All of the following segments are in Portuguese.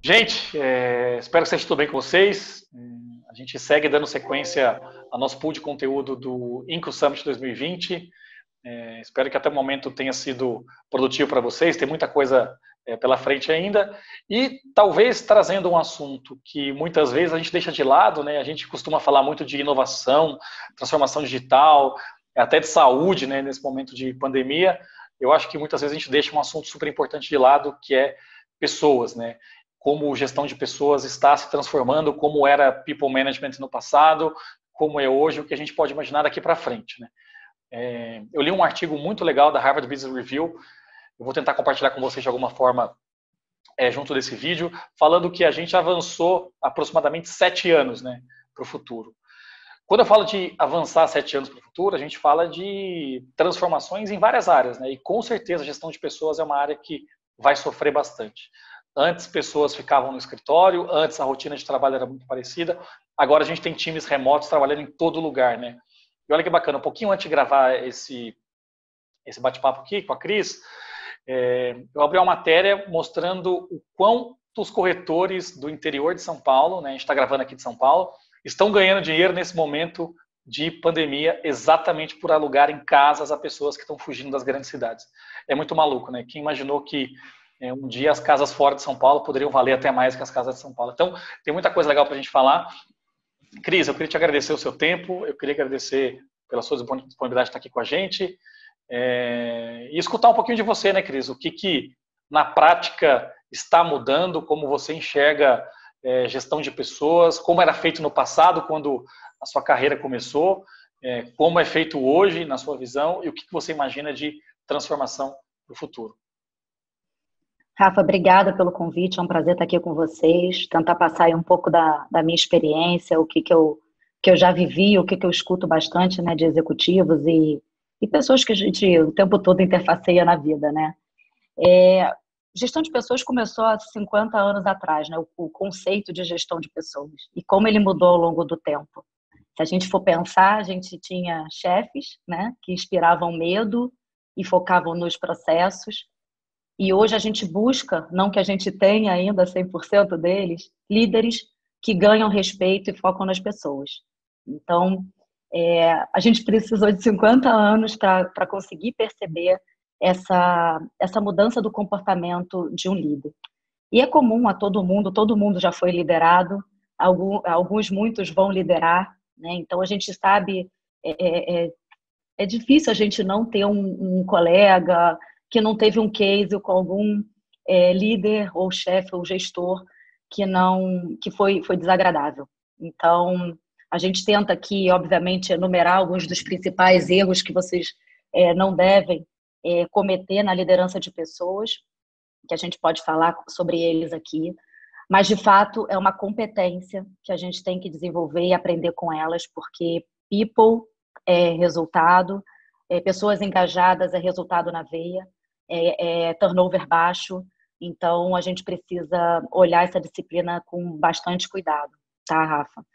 Gente, espero que esteja tudo bem com vocês. A gente segue dando sequência ao nosso pool de conteúdo do Incro Summit 2020. Espero que até o momento tenha sido produtivo para vocês, tem muita coisa pela frente ainda. E talvez trazendo um assunto que muitas vezes a gente deixa de lado, né? A gente costuma falar muito de inovação, transformação digital, até de saúde, né? Nesse momento de pandemia. Eu acho que muitas vezes a gente deixa um assunto super importante de lado, que é pessoas, né? Como gestão de pessoas está se transformando, como era people management no passado, como é hoje, o que a gente pode imaginar daqui para frente, né? Eu li um artigo muito legal da Harvard Business Review, eu vou tentar compartilhar com vocês de alguma forma junto desse vídeo, falando que a gente avançou aproximadamente 7 anos, né, para o futuro. Quando eu falo de avançar 7 anos para o futuro, a gente fala de transformações em várias áreas, né, e com certeza a gestão de pessoas é uma área que vai sofrer bastante. Antes pessoas ficavam no escritório, antes a rotina de trabalho era muito parecida, agora a gente tem times remotos trabalhando em todo lugar, né? E olha que bacana, um pouquinho antes de gravar esse bate-papo aqui com a Cris, eu abri uma matéria mostrando o quanto os corretores do interior de São Paulo, né, a gente está gravando aqui de São Paulo, estão ganhando dinheiro nesse momento de pandemia exatamente por alugarem casas a pessoas que estão fugindo das grandes cidades. É muito maluco, né? Quem imaginou que um dia as casas fora de São Paulo poderiam valer até mais que as casas de São Paulo. Então, tem muita coisa legal para a gente falar. Cris, eu queria te agradecer o seu tempo, eu queria agradecer pela sua disponibilidade de estar aqui com a gente e escutar um pouquinho de você, né, Cris? O que na prática está mudando, como você enxerga gestão de pessoas, como era feito no passado, quando a sua carreira começou, como é feito hoje, na sua visão, e o que você imagina de transformação para o futuro. Rafa, obrigada pelo convite, é um prazer estar aqui com vocês, tentar passar aí um pouco da minha experiência, o que eu já vivi, o que eu escuto bastante, né, de executivos e pessoas que a gente o tempo todo interfaceia na vida, né. Gestão de pessoas começou há 50 anos atrás, né, o conceito de gestão de pessoas e como ele mudou ao longo do tempo. Se a gente for pensar, a gente tinha chefes, né, que inspiravam medo e focavam nos processos. E hoje a gente busca, não que a gente tenha ainda 100% deles, líderes que ganham respeito e focam nas pessoas. Então, a gente precisou de 50 anos para conseguir perceber essa mudança do comportamento de um líder. E é comum a todo mundo já foi liderado, muitos vão liderar, né? Então a gente sabe, é difícil a gente não ter um colega que não teve um case com algum líder ou chefe ou gestor que foi desagradável. Então, a gente tenta aqui, obviamente, enumerar alguns dos principais erros que vocês não devem cometer na liderança de pessoas, que a gente pode falar sobre eles aqui, mas, de fato, é uma competência que a gente tem que desenvolver e aprender com elas, porque people é resultado, pessoas engajadas é resultado na veia, turnover baixo, então a gente precisa olhar essa disciplina com bastante cuidado, tá, Rafa?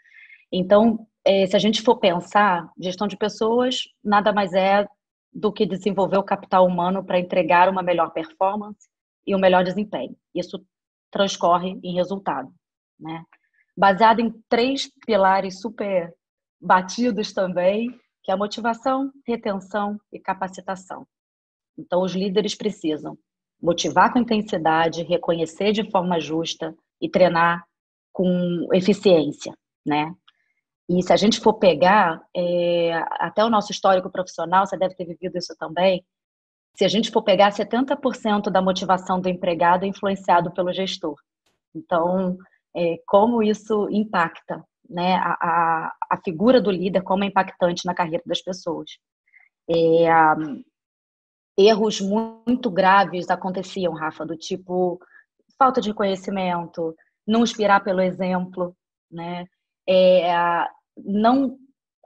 Então, se a gente for pensar, gestão de pessoas nada mais é do que desenvolver o capital humano para entregar uma melhor performance e um melhor desempenho. Isso transcorre em resultado, né? Baseado em 3 pilares super batidos também, que é a motivação, retenção e capacitação. Então, os líderes precisam motivar com intensidade, reconhecer de forma justa e treinar com eficiência, né? E se a gente for pegar, até o nosso histórico profissional, você deve ter vivido isso também, se a gente for pegar 70% da motivação do empregado é influenciado pelo gestor. Então, como isso impacta, né, a figura do líder, como é impactante na carreira das pessoas. Erros muito graves aconteciam, Rafa, do tipo falta de conhecimento, não inspirar pelo exemplo, né? Não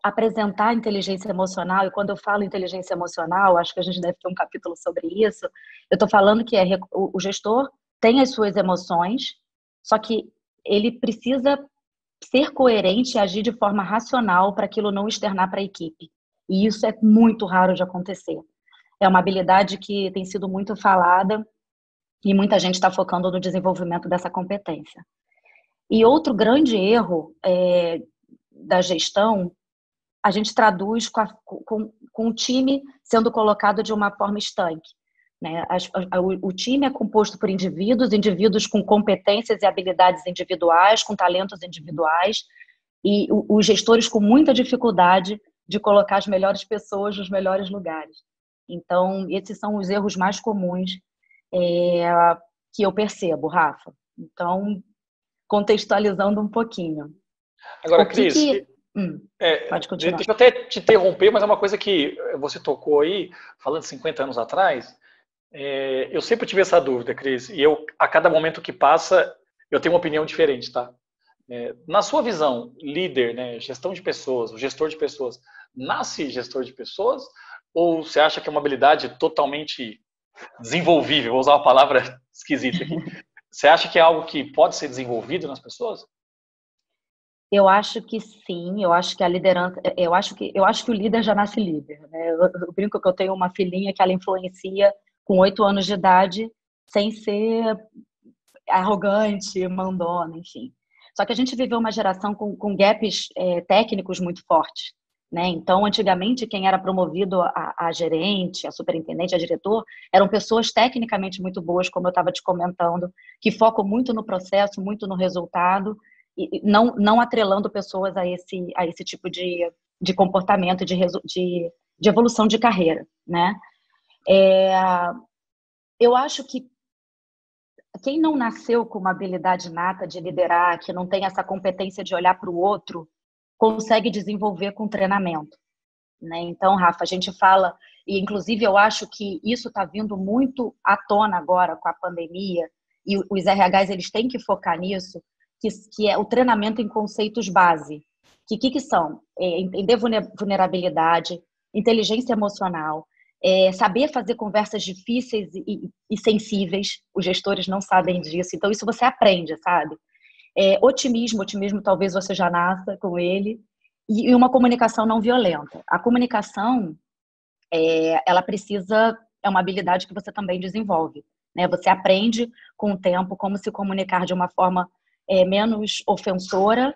apresentar inteligência emocional, e quando eu falo inteligência emocional, acho que a gente deve ter um capítulo sobre isso, eu estou falando que o gestor tem as suas emoções, só que ele precisa ser coerente e agir de forma racional para aquilo não externar para a equipe. E isso é muito raro de acontecer. É uma habilidade que tem sido muito falada E muita gente está focando no desenvolvimento dessa competência. E outro grande erro da gestão, a gente traduz com o time sendo colocado de uma forma estanque, né? O time é composto por indivíduos com competências e habilidades individuais, com talentos individuais, e os gestores com muita dificuldade de colocar as melhores pessoas nos melhores lugares. Então, esses são os erros mais comuns que eu percebo, Rafa. Então, contextualizando um pouquinho. Agora, Cris, pode continuar. Deixa eu até te interromper, mas é uma coisa que você tocou aí, falando de 50 anos atrás, eu sempre tive essa dúvida, Cris, e a cada momento que passa, eu tenho uma opinião diferente, tá? Na sua visão, líder, né, gestão de pessoas, o gestor de pessoas, nasce gestor de pessoas, ou você acha que é uma habilidade totalmente desenvolvível? Vou usar uma palavra esquisita aqui. Você acha que é algo que pode ser desenvolvido nas pessoas? Eu acho que sim, eu acho que a liderança, eu acho que o líder já nasce líder, né? Eu brinco que eu tenho uma filhinha que ela influencia com 8 anos de idade, sem ser arrogante, mandona, enfim. Só que a gente viveu uma geração com gaps técnicos muito fortes, né? Então, antigamente, quem era promovido a gerente, a superintendente, a diretor, eram pessoas tecnicamente muito boas, como eu estava te comentando, que focam muito no processo, muito no resultado, e não atrelando pessoas a esse tipo de comportamento, de evolução de carreira, né? Eu acho que quem não nasceu com uma habilidade nata de liderar, que não tem essa competência de olhar para o outro, consegue desenvolver com treinamento, né? Então, Rafa, a gente fala, e inclusive eu acho que isso está vindo muito à tona agora com a pandemia, e os RHs eles têm que focar nisso, que é o treinamento em conceitos base. Que são? Entender vulnerabilidade, inteligência emocional, saber fazer conversas difíceis e sensíveis. Os gestores não sabem disso, então isso você aprende, sabe? Otimismo talvez você já nasça com ele, e uma comunicação não violenta. A comunicação, ela precisa, é uma habilidade que você também desenvolve, né? Você aprende com o tempo como se comunicar de uma forma menos ofensora,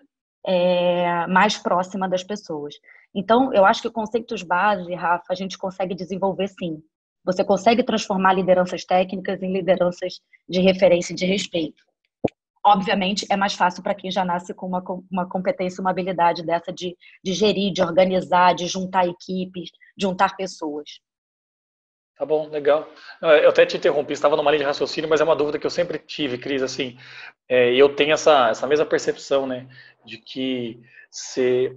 mais próxima das pessoas. Então, eu acho que conceitos base, Rafa, a gente consegue desenvolver sim. Você consegue transformar lideranças técnicas em lideranças de referência e de respeito. Obviamente, é mais fácil para quem já nasce com uma competência, uma habilidade dessa de gerir, de organizar, de juntar equipes, de juntar pessoas. Tá bom, legal. Eu até te interrompi, estava numa linha de raciocínio, mas é uma dúvida que eu sempre tive, Cris, assim, e eu tenho essa mesma percepção, né, de que se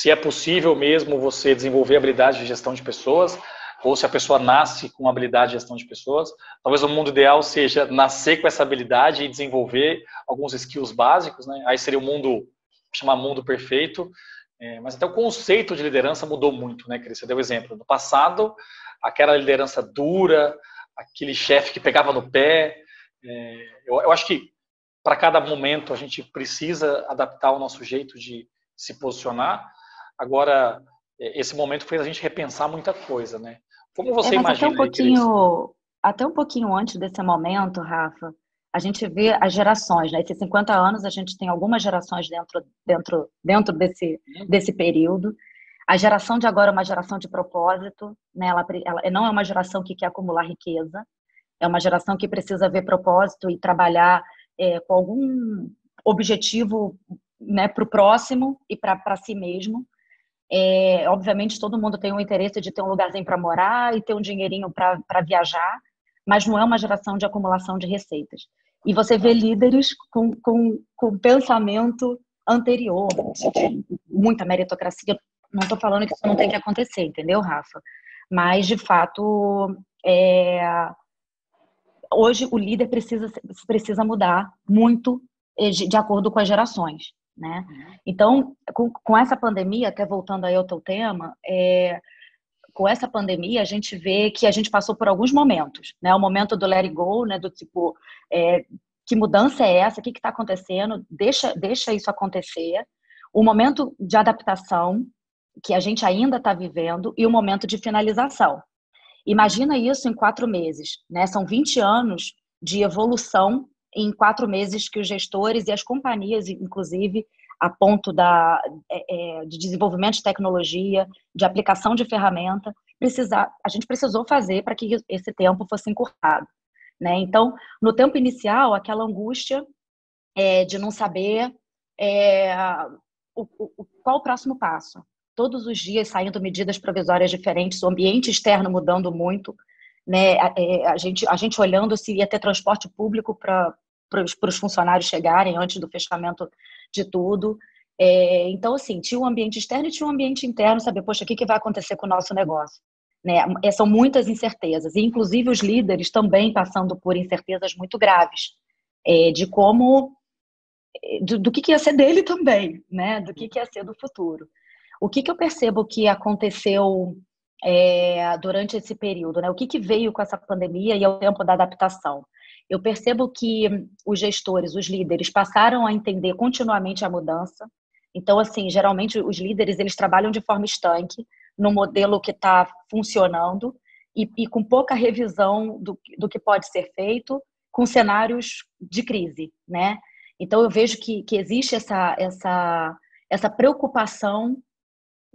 é possível mesmo você desenvolver habilidade de gestão de pessoas, ou se a pessoa nasce com habilidade de gestão de pessoas, talvez o mundo ideal seja nascer com essa habilidade e desenvolver alguns skills básicos, né, aí seria o mundo, chamar mundo perfeito, mas até o conceito de liderança mudou muito, né, Cris? Você deu exemplo. No passado, aquela liderança dura, aquele chefe que pegava no pé. Eu acho que para cada momento a gente precisa adaptar o nosso jeito de se posicionar. Agora, esse momento fez a gente repensar muita coisa, né? Como você imagina aí, Cris? Até um pouquinho antes desse momento, Rafa, a gente vê as gerações, né? Esses 50 anos, a gente tem algumas gerações dentro desse período. A geração de agora é uma geração de propósito, né? Ela não é uma geração que quer acumular riqueza, é uma geração que precisa ver propósito e trabalhar com algum objetivo, né, para o próximo e para si mesmo. Obviamente, todo mundo tem o interesse de ter um lugarzinho para morar e ter um dinheirinho para viajar, mas não é uma geração de acumulação de receitas. E você vê líderes com pensamento anterior, muita meritocracia. Não estou falando que isso não tem que acontecer, entendeu, Rafa? Mas, de fato, hoje o líder precisa mudar muito de acordo com as gerações, né? Então, com essa pandemia, até voltando aí ao teu tema, com essa pandemia a gente vê que a gente passou por alguns momentos, né? O momento do let it go, né? Do tipo, que mudança é essa? O que está acontecendo? Deixa isso acontecer. O momento de adaptação, que a gente ainda está vivendo, e o momento de finalização. Imagina isso em 4 meses, né? São 20 anos de evolução em 4 meses que os gestores e as companhias, inclusive, a ponto de desenvolvimento de tecnologia, de aplicação de ferramenta, a gente precisou fazer para que esse tempo fosse encurtado, né? Então, no tempo inicial, aquela angústia de não saber qual o próximo passo. Todos os dias saindo medidas provisórias diferentes, o ambiente externo mudando muito, né? A gente olhando se ia ter transporte público para os funcionários chegarem antes do fechamento de tudo. Então, assim, tinha um ambiente externo e tinha um ambiente interno, saber, poxa, o que vai acontecer com o nosso negócio? Né? São muitas incertezas, e inclusive os líderes também passando por incertezas muito graves, de como, do que ia ser dele também, né? Do que ia ser do futuro. O que eu percebo que aconteceu durante esse período, né? O que veio com essa pandemia e é o tempo da adaptação? Eu percebo que os gestores, os líderes, passaram a entender continuamente a mudança. Então, assim, geralmente os líderes, eles trabalham de forma estanque, no modelo que está funcionando e com pouca revisão do que pode ser feito com cenários de crise, né? Então, eu vejo que existe essa preocupação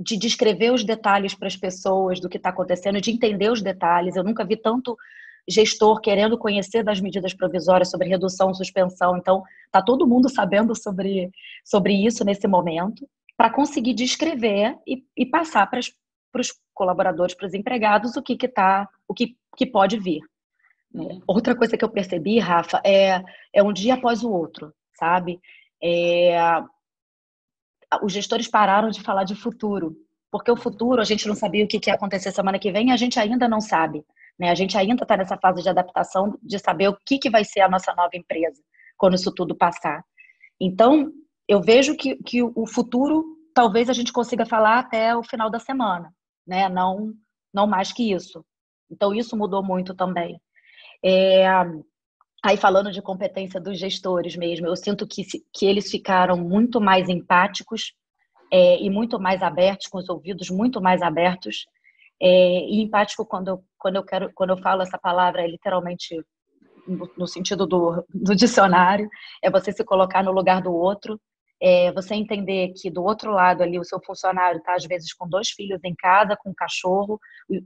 de descrever os detalhes para as pessoas do que está acontecendo, de entender os detalhes. Eu nunca vi tanto gestor querendo conhecer das medidas provisórias sobre redução, suspensão. Então, está todo mundo sabendo sobre isso nesse momento, para conseguir descrever e passar para os colaboradores, para os empregados, o que pode vir. Outra coisa que eu percebi, Rafa, é um dia após o outro, sabe? Os gestores pararam de falar de futuro, porque o futuro, a gente não sabia o que ia acontecer semana que vem, e a gente ainda não sabe, né? A gente ainda está nessa fase de adaptação, de saber o que vai ser a nossa nova empresa quando isso tudo passar. Então, eu vejo que o futuro, talvez a gente consiga falar até o final da semana, né? Não mais que isso. Então, isso mudou muito também. Aí, falando de competência dos gestores mesmo, eu sinto que eles ficaram muito mais empáticos e muito mais abertos, com os ouvidos muito mais abertos. E empático, quando eu falo essa palavra, é literalmente no sentido do dicionário, é você se colocar no lugar do outro, você entender que do outro lado ali o seu funcionário está às vezes com 2 filhos em casa, com um cachorro,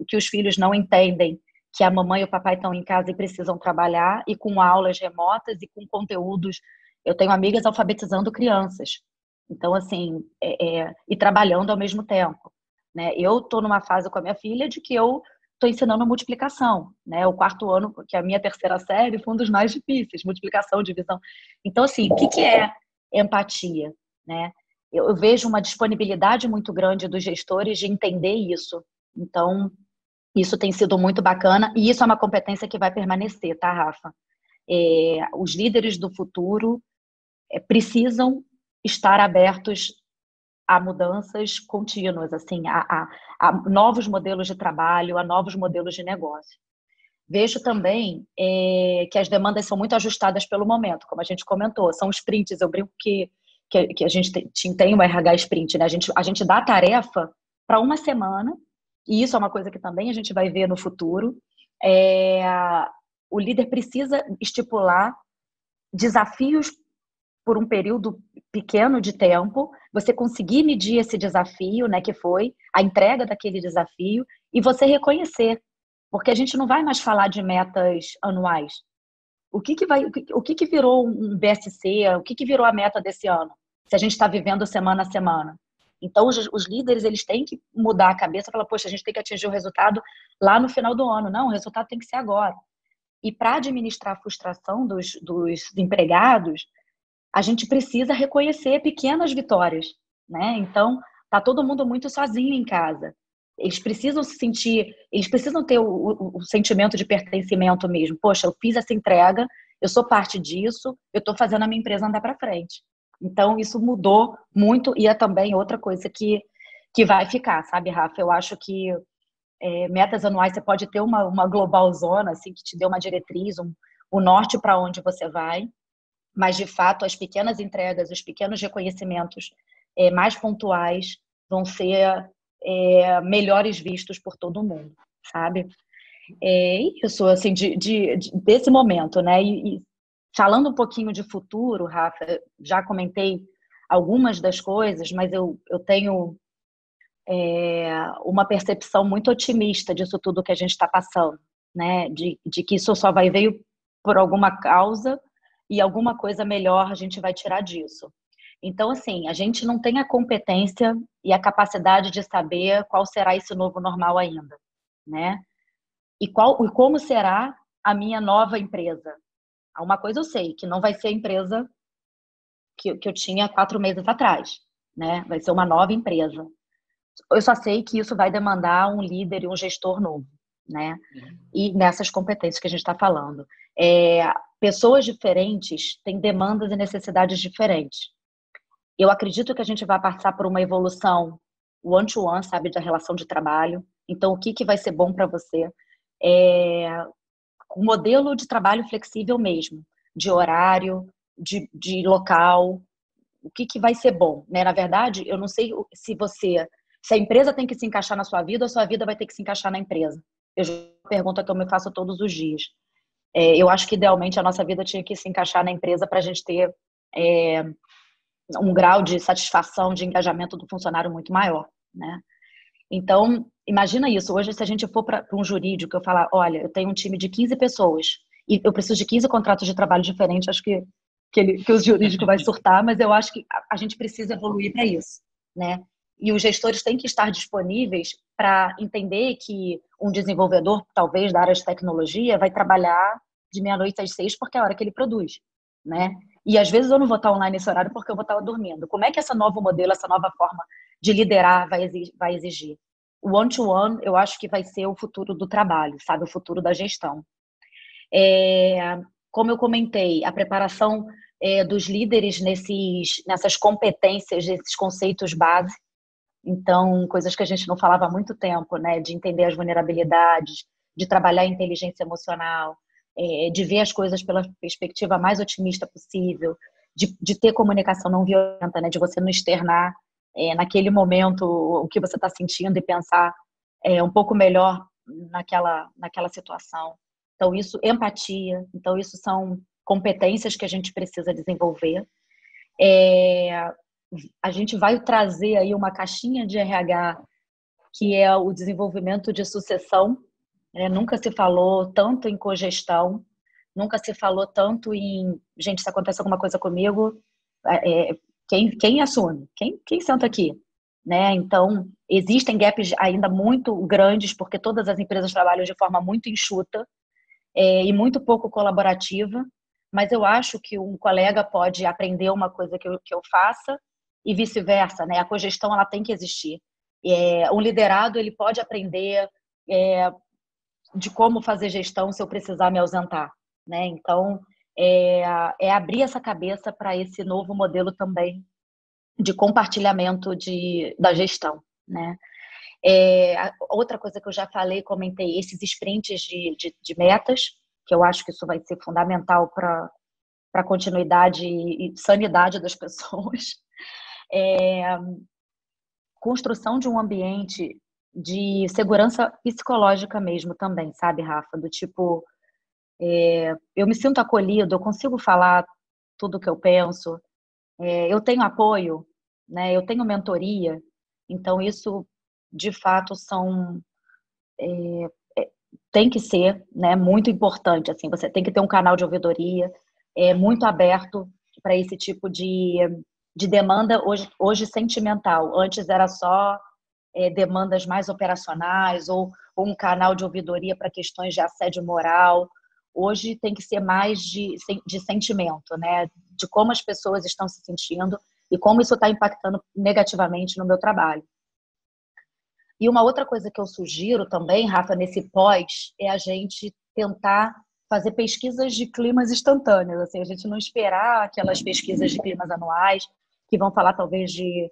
que os filhos não entendem que a mamãe e o papai estão em casa e precisam trabalhar, e com aulas remotas e com conteúdos. Eu tenho amigas alfabetizando crianças, então assim, e trabalhando ao mesmo tempo, né? Eu estou numa fase com a minha filha de que eu estou ensinando multiplicação, né? O 4º ano, que é a minha 3ª série, foi um dos mais difíceis, multiplicação, divisão. Então, assim, o que é empatia, né? Eu vejo uma disponibilidade muito grande dos gestores de entender isso. Então, isso tem sido muito bacana e isso é uma competência que vai permanecer, tá, Rafa? Os líderes do futuro precisam estar abertos a mudanças contínuas, assim, a novos modelos de trabalho, a novos modelos de negócio. Vejo também que as demandas são muito ajustadas pelo momento, como a gente comentou, são sprints. Eu brinco que a gente tem uma RH sprint, né? A gente dá a tarefa para uma semana, e isso é uma coisa que também a gente vai ver no futuro. O líder precisa estipular desafios por um período pequeno de tempo, você conseguir medir esse desafio, né, que foi a entrega daquele desafio, e você reconhecer, porque a gente não vai mais falar de metas anuais. O que virou um BSC, o que virou a meta desse ano, se a gente está vivendo semana a semana? Então, os líderes, eles têm que mudar a cabeça e falar, poxa, a gente tem que atingir o resultado lá no final do ano. Não, o resultado tem que ser agora. E para administrar a frustração dos empregados, a gente precisa reconhecer pequenas vitórias, né? Então, tá todo mundo muito sozinho em casa. Eles precisam se sentir, eles precisam ter o sentimento de pertencimento mesmo. Poxa, eu fiz essa entrega, eu sou parte disso, eu estou fazendo a minha empresa andar para frente. Então, isso mudou muito e é também outra coisa que vai ficar, sabe, Rafa? Eu acho que metas anuais, você pode ter uma global zona, assim, que te dê uma diretriz, o norte para onde você vai, mas, de fato, as pequenas entregas, os pequenos reconhecimentos mais pontuais vão ser melhores vistos por todo mundo, sabe? Isso, assim, desse momento, né? E falando um pouquinho de futuro, Rafa, já comentei algumas das coisas, mas eu tenho uma percepção muito otimista disso tudo que a gente está passando, né? De que isso só vai veio por alguma causa e alguma coisa melhor a gente vai tirar disso. Então, assim, a gente não tem a competência e a capacidade de saber qual será esse novo normal ainda, né? E como será a minha nova empresa. Uma coisa eu sei, que não vai ser a empresa que eu tinha 4 meses atrás, né? Vai ser uma nova empresa. Eu só sei que isso vai demandar um líder e um gestor novo, né? E nessas competências que a gente está falando. Pessoas diferentes têm demandas e necessidades diferentes. Eu acredito que a gente vai passar por uma evolução one-to-one, sabe, da relação de trabalho. Então, o que vai ser bom para você? Um modelo de trabalho flexível mesmo, de horário, de local, o que vai ser bom, né? Na verdade, eu não sei se a empresa tem que se encaixar na sua vida ou a sua vida vai ter que se encaixar na empresa. É uma pergunta que eu me faço todos os dias. Eu acho que idealmente a nossa vida tinha que se encaixar na empresa para a gente ter um grau de satisfação, de engajamento do funcionário muito maior, né? Então, imagina isso. Hoje, se a gente for para um jurídico, eu falar, olha, eu tenho um time de 15 pessoas e eu preciso de 15 contratos de trabalho diferentes, acho que o jurídico vai surtar, mas eu acho que a gente precisa evoluir para isso, né? E os gestores têm que estar disponíveis para entender que um desenvolvedor, talvez da área de tecnologia, vai trabalhar de meia-noite às 6 porque é a hora que ele produz, né? E às vezes eu não vou estar online nesse horário porque eu vou estar dormindo. Como é que esse novo modelo, essa nova forma de liderar vai exigir? O one-to-one, eu acho que vai ser o futuro do trabalho, sabe? O futuro da gestão. Como eu comentei, a preparação dos líderes nessas competências, nesses conceitos base. Então, coisas que a gente não falava há muito tempo, né? De entender as vulnerabilidades, de trabalhar a inteligência emocional, de ver as coisas pela perspectiva mais otimista possível, de ter comunicação não violenta, né? De você não externar naquele momento o que você está sentindo e pensar um pouco melhor naquela situação. Então, empatia. Então, isso são competências que a gente precisa desenvolver. A gente vai trazer aí uma caixinha de RH, que é o desenvolvimento de sucessão. Nunca se falou tanto em cogestão, nunca se falou tanto em, gente, se acontece alguma coisa comigo, quem assume? Quem senta aqui? Né? Então, existem gaps ainda muito grandes, porque todas as empresas trabalham de forma muito enxuta e muito pouco colaborativa, mas eu acho que um colega pode aprender uma coisa que eu faça e vice-versa, né? A cogestão, ela tem que existir. Um liderado, ele pode aprender de como fazer gestão se eu precisar me ausentar, né? Então, abrir essa cabeça para esse novo modelo também de compartilhamento da gestão, né? Outra coisa que eu já falei, comentei, esses sprints de metas, que eu acho que isso vai ser fundamental para a continuidade e sanidade das pessoas. Construção de um ambiente de segurança psicológica mesmo também, sabe, Rafa? Do tipo, eu me sinto acolhido, eu consigo falar tudo o que eu penso, eu tenho apoio, né? Eu tenho mentoria, então isso, de fato, tem que ser, né, muito importante, assim, você tem que ter um canal de ouvidoria muito aberto para esse tipo de demanda hoje sentimental. Antes era só demandas mais operacionais ou um canal de ouvidoria para questões de assédio moral. Hoje tem que ser mais de sentimento, né? De como as pessoas estão se sentindo e como isso está impactando negativamente no meu trabalho. E uma outra coisa que eu sugiro também, Rafa, nesse pós, é a gente tentar fazer pesquisas de climas instantâneos, assim, a gente não esperar aquelas pesquisas de climas anuais que vão falar talvez de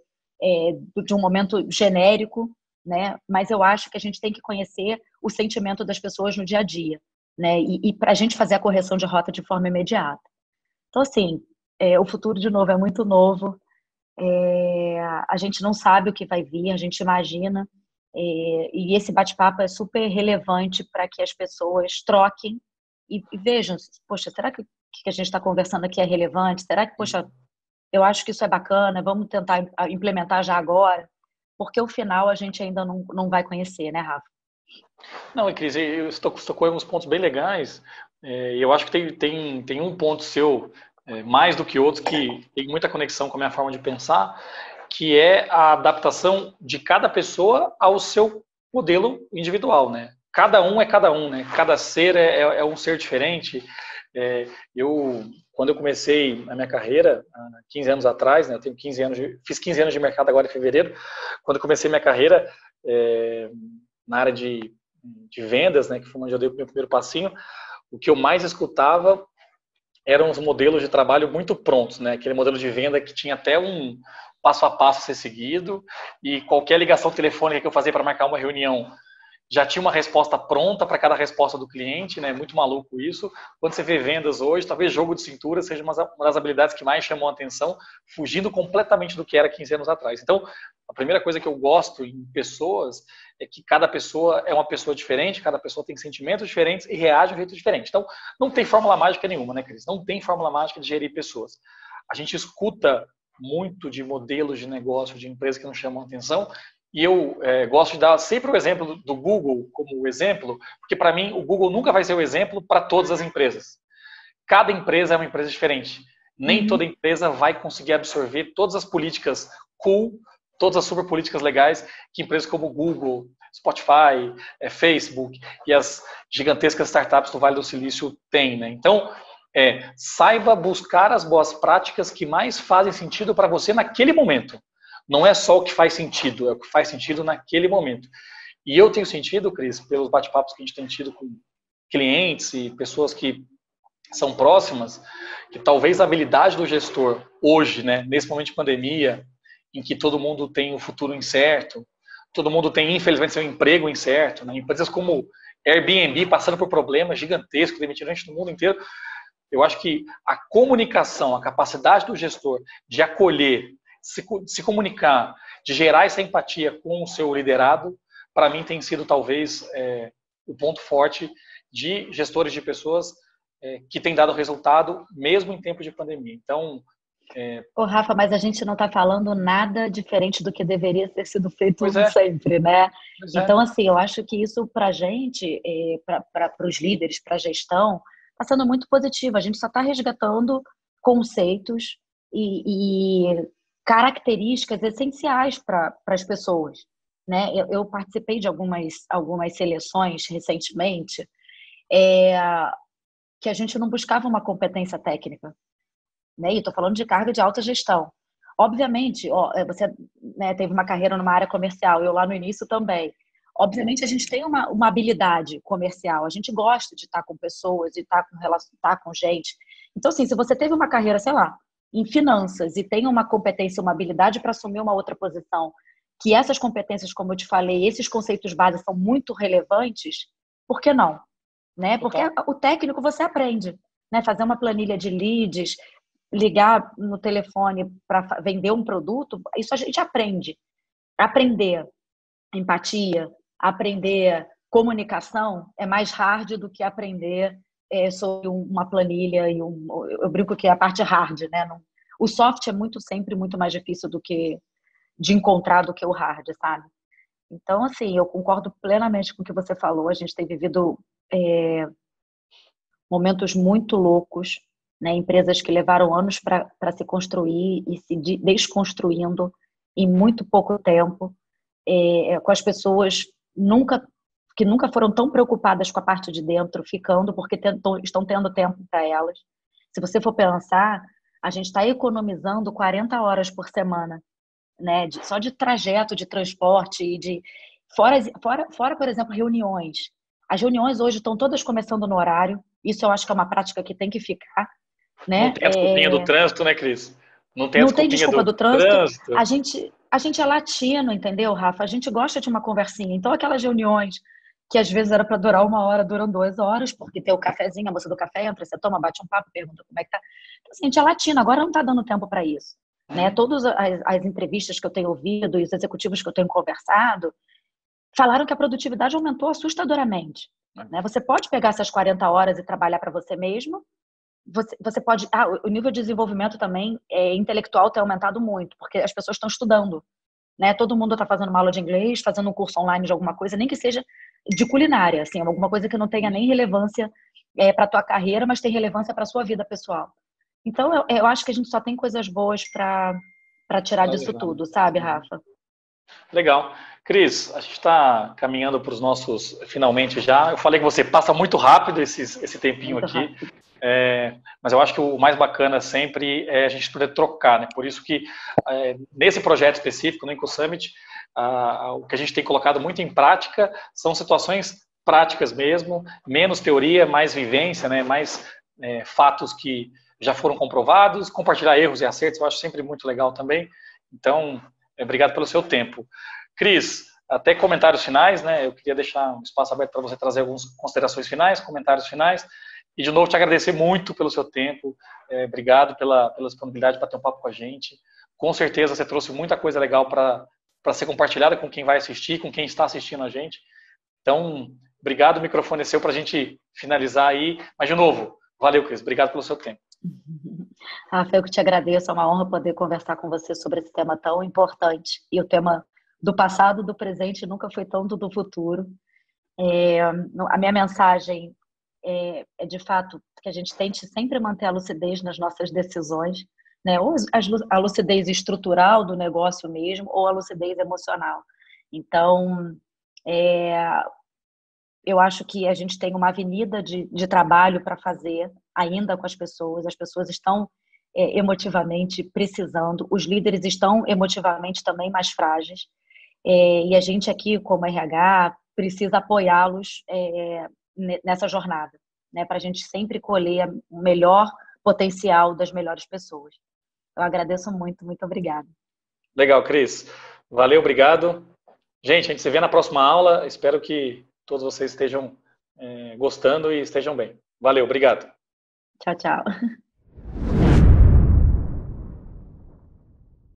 um momento genérico, né? Mas eu acho que a gente tem que conhecer o sentimento das pessoas no dia a dia, né? E para a gente fazer a correção de rota de forma imediata. Então, assim, o futuro, de novo, é muito novo, a gente não sabe o que vai vir, a gente imagina, E esse bate-papo é super relevante para que as pessoas troquem e vejam, poxa, será que o que a gente está conversando aqui é relevante? Será que, poxa, eu acho que isso é bacana, vamos tentar implementar já agora? Porque o final a gente ainda não vai conhecer, né, Rafa? Não, e Cris, eu tocou em uns pontos bem legais. E eu acho que tem um ponto seu, mais do que outros, que tem muita conexão com a minha forma de pensar, que é a adaptação de cada pessoa ao seu modelo individual, né? Cada um é cada um, né? Cada ser é um ser diferente. Quando eu comecei a minha carreira, há 15 anos atrás, né? Eu tenho 15 anos, fiz 15 anos de mercado agora em fevereiro. Quando eu comecei minha carreira na área de vendas, né? Que foi onde eu dei o meu primeiro passinho, o que eu mais escutava eram os modelos de trabalho muito prontos, né? Aquele modelo de venda que tinha até um passo a passo a ser seguido e qualquer ligação telefônica que eu fazia para marcar uma reunião já tinha uma resposta pronta para cada resposta do cliente, né? Muito maluco isso. Quando você vê vendas hoje, talvez jogo de cintura seja uma das habilidades que mais chamam a atenção, fugindo completamente do que era 15 anos atrás. Então, a primeira coisa que eu gosto em pessoas é que cada pessoa é uma pessoa diferente, cada pessoa tem sentimentos diferentes e reage de um jeito diferente. Então, não tem fórmula mágica nenhuma, né, Cris? Não tem fórmula mágica de gerir pessoas. A gente escuta muito de modelos de negócio de empresas que não chamam a atenção. E eu gosto de dar sempre o exemplo do Google como exemplo, porque para mim o Google nunca vai ser o exemplo para todas as empresas. Cada empresa é uma empresa diferente. Nem toda empresa vai conseguir absorver todas as políticas cool, todas as super políticas legais que empresas como Google, Spotify, Facebook e as gigantescas startups do Vale do Silício têm, né? Então, saiba buscar as boas práticas que mais fazem sentido para você naquele momento. Não é só o que faz sentido, é o que faz sentido naquele momento. E eu tenho sentido, Cris, pelos bate-papos que a gente tem tido com clientes e pessoas que são próximas, que talvez a habilidade do gestor hoje, né, nesse momento de pandemia, em que todo mundo tem um futuro incerto, todo mundo tem, infelizmente, seu emprego incerto, né, empresas como Airbnb passando por problemas gigantescos, demitindo gente do mundo inteiro, eu acho que a comunicação, a capacidade do gestor de acolher, se comunicar, de gerar essa empatia com o seu liderado, para mim tem sido talvez o ponto forte de gestores de pessoas que tem dado resultado mesmo em tempo de pandemia. Então, Ô, Rafa, mas a gente não está falando nada diferente do que deveria ter sido feito pois é, sempre, né? pois é. Então, assim, eu acho que isso para a gente, para os líderes, para a gestão, está sendo muito positivo. A gente só está resgatando conceitos e características essenciais para as pessoas, né? Eu participei de algumas seleções recentemente, é, que a gente não buscava uma competência técnica, né? E estou falando de cargo de alta gestão. Obviamente, você, né, teve uma carreira numa área comercial, eu lá no início também. Obviamente, a gente tem uma habilidade comercial, a gente gosta de estar com pessoas, de estar com gente. Então, assim, se você teve uma carreira, sei lá, em finanças e tem uma competência, uma habilidade para assumir uma outra posição, que essas competências, como eu te falei, esses conceitos básicos são muito relevantes, por que não? Né? Porque o técnico você aprende, né? Fazer uma planilha de leads, ligar no telefone para vender um produto, isso a gente aprende. Aprender empatia, aprender comunicação é mais hard do que aprender sobre uma planilha eu brinco que é a parte hard, né? O soft é sempre muito mais difícil do que de encontrar do que o hard, sabe? Então, assim, eu concordo plenamente com o que você falou. A gente tem vivido momentos muito loucos, né? Empresas que levaram anos para se construir e se desconstruindo em muito pouco tempo, com as pessoas que nunca foram tão preocupadas com a parte de dentro, ficando porque estão tendo tempo para elas. Se você for pensar, a gente está economizando 40 horas por semana, né? Só de trajeto, de transporte e fora, por exemplo, reuniões. As reuniões hoje estão todas começando no horário. Isso eu acho que é uma prática que tem que ficar, Não né? tem a desculpinha do trânsito, né, Cris? Não tem a Não tem desculpinha desculpa do do trânsito. trânsito. A gente é latino, entendeu, Rafa? A gente gosta de uma conversinha. Então, aquelas reuniões que às vezes era para durar 1 hora, duram 2 horas, porque tem o cafezinho, a moça do café entra, você toma, bate um papo, pergunta como é que tá. Então, assim, a gente é latino, agora não está dando tempo para isso. Né? Todas as entrevistas que eu tenho ouvido e os executivos que eu tenho conversado, falaram que a produtividade aumentou assustadoramente. Né? Você pode pegar essas 40 horas e trabalhar para você mesmo. Você pode... o nível de desenvolvimento também intelectual tem aumentado muito, porque as pessoas estão estudando. Né? Todo mundo está fazendo uma aula de inglês, fazendo um curso online de alguma coisa, nem que seja de culinária, assim, alguma coisa que não tenha nem relevância para a tua carreira, mas tem relevância para a sua vida pessoal. Então, eu acho que a gente só tem coisas boas para tirar disso tudo, sabe, Rafa? Legal. Cris, a gente está caminhando para os nossos finalmente já. Eu falei que você passa muito rápido esse tempinho Muito aqui. rápido. Mas eu acho que o mais bacana sempre é a gente poder trocar, né? Por isso que nesse projeto específico, no IncoSummit, o que a gente tem colocado muito em prática são situações práticas mesmo, menos teoria, mais vivência, né? Mais fatos que já foram comprovados, compartilhar erros e acertos, eu acho sempre muito legal também. Então, obrigado pelo seu tempo. Cris, até comentários finais, né? Eu queria deixar um espaço aberto para você trazer algumas considerações finais, comentários finais. E, de novo, te agradecer muito pelo seu tempo. Obrigado pela disponibilidade para ter um papo com a gente. Com certeza você trouxe muita coisa legal para ser compartilhada com quem vai assistir, com quem está assistindo a gente. Então, obrigado, o microfone é seu para a gente finalizar aí. Mas, de novo, valeu, Cris. Obrigado pelo seu tempo. Rafa, eu que te agradeço. É uma honra poder conversar com você sobre esse tema tão importante. E o tema do passado, do presente, nunca foi tanto do futuro. A minha mensagem é de fato que a gente tente sempre manter a lucidez nas nossas decisões, né? Ou a lucidez estrutural do negócio mesmo, ou a lucidez emocional. Então, eu acho que a gente tem uma avenida de trabalho para fazer ainda com as pessoas estão emotivamente precisando, os líderes estão emotivamente também mais frágeis, e a gente aqui, como RH, precisa apoiá-los nessa jornada, né, para a gente sempre colher o melhor potencial das melhores pessoas. Eu agradeço muito, muito obrigada. Legal, Cris. Valeu, obrigado. Gente, a gente se vê na próxima aula. Espero que todos vocês estejam gostando e estejam bem. Valeu, obrigado. Tchau, tchau.